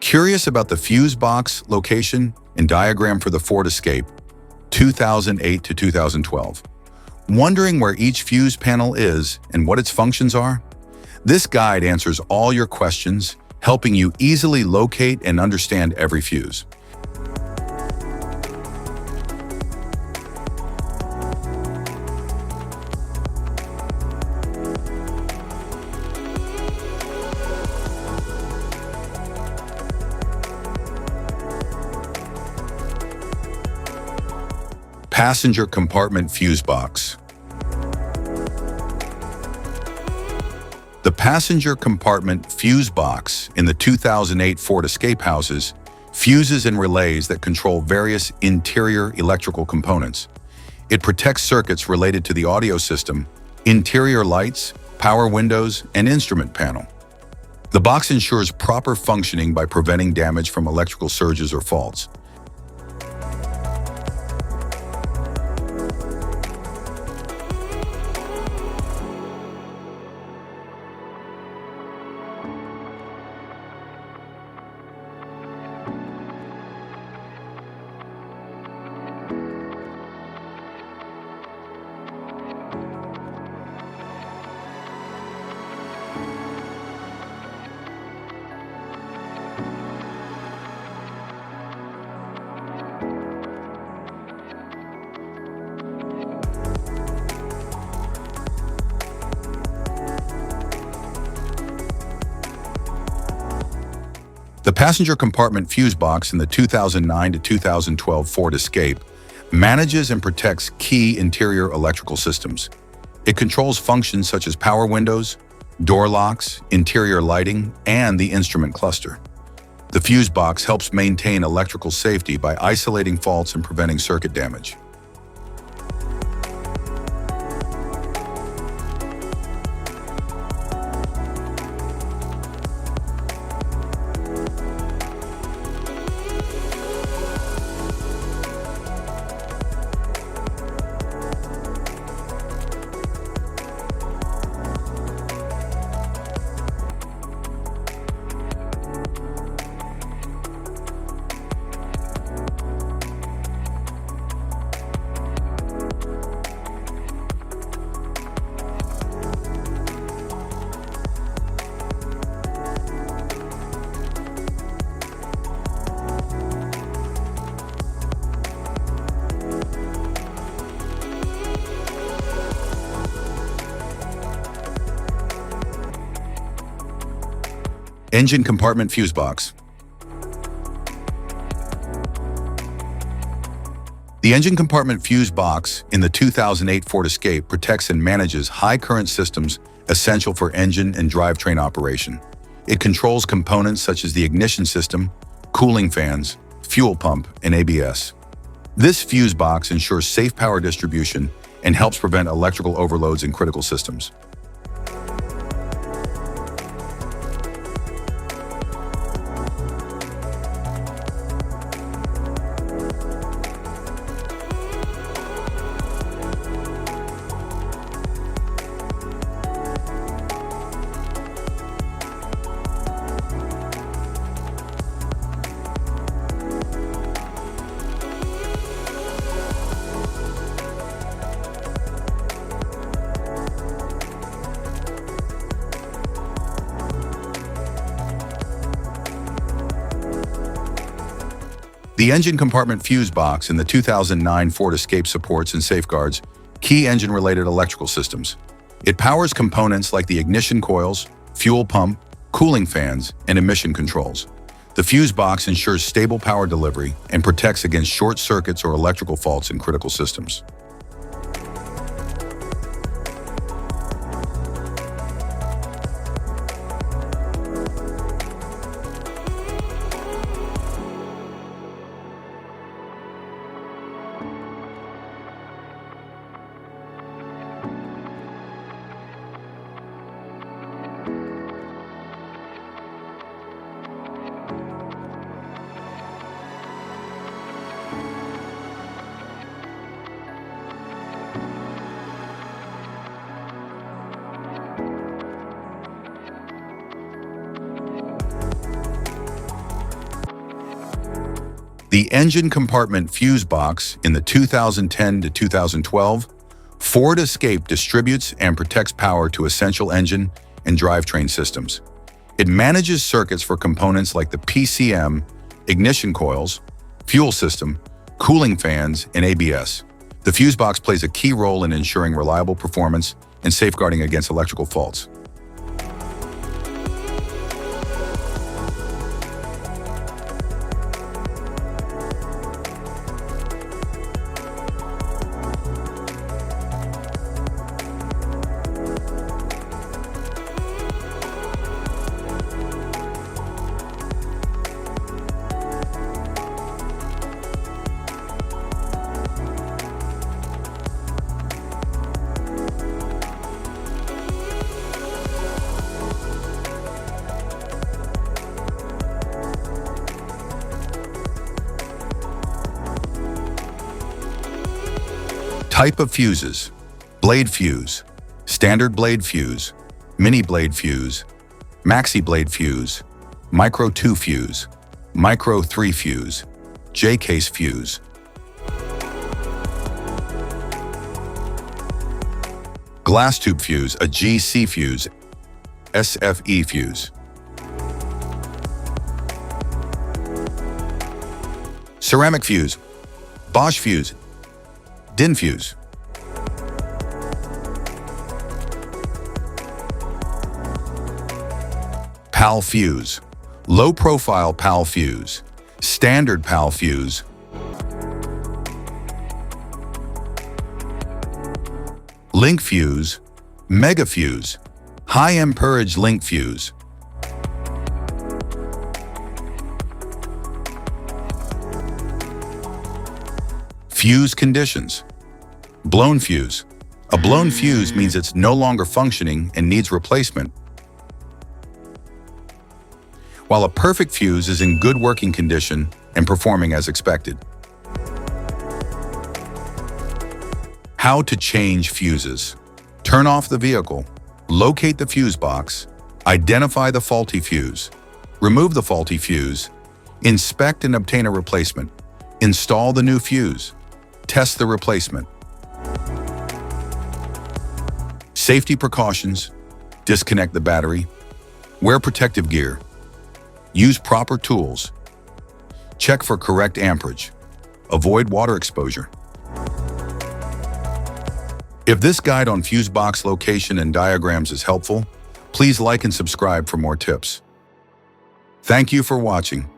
Curious about the fuse box location and diagram for the Ford Escape 2008 to 2012? Wondering where each fuse panel is and what its functions are? This guide answers all your questions, helping you easily locate and understand every fuse. Passenger compartment fuse box. The passenger compartment fuse box in the 2008 Ford Escape houses fuses and relays that control various interior electrical components. It protects circuits related to the audio system, interior lights, power windows, and instrument panel. The box ensures proper functioning by preventing damage from electrical surges or faults. The passenger compartment fuse box in the 2009 to 2012 Ford Escape manages and protects key interior electrical systems. It controls functions such as power windows, door locks, interior lighting, and the instrument cluster. The fuse box helps maintain electrical safety by isolating faults and preventing circuit damage. Engine compartment fuse box. The engine compartment fuse box in the 2008 Ford Escape protects and manages high-current systems essential for engine and drivetrain operation. It controls components such as the ignition system, cooling fans, fuel pump, and ABS. This fuse box ensures safe power distribution and helps prevent electrical overloads in critical systems. The engine compartment fuse box in the 2009 Ford Escape supports and safeguards key engine-related electrical systems. It powers components like the ignition coils, fuel pump, cooling fans, and emission controls. The fuse box ensures stable power delivery and protects against short circuits or electrical faults in critical systems. The engine compartment fuse box in the 2010 to 2012 Ford Escape distributes and protects power to essential engine and drivetrain systems. It manages circuits for components like the PCM, ignition coils, fuel system, cooling fans, and ABS. The fuse box plays a key role in ensuring reliable performance and safeguarding against electrical faults. Type of fuses: blade fuse, standard blade fuse, mini blade fuse, maxi blade fuse, micro 2 fuse, micro 3 fuse, J-case fuse. Glass tube fuse, a GC fuse, SFE fuse. Ceramic fuse, Bosch fuse, DIN fuse. PAL fuse, low profile PAL fuse, standard PAL fuse. Link fuse, mega fuse, high amperage link fuse. Fuse conditions: blown fuse. A blown fuse means it's no longer functioning and needs replacement, while a perfect fuse is in good working condition and performing as expected. How to change fuses: turn off the vehicle, locate the fuse box, identify the faulty fuse, remove the faulty fuse, inspect and obtain a replacement, install the new fuse, test the replacement. Safety precautions: disconnect the battery, wear protective gear, use proper tools, check for correct amperage, avoid water exposure. If this guide on fuse box location and diagrams is helpful, please like and subscribe for more tips. Thank you for watching.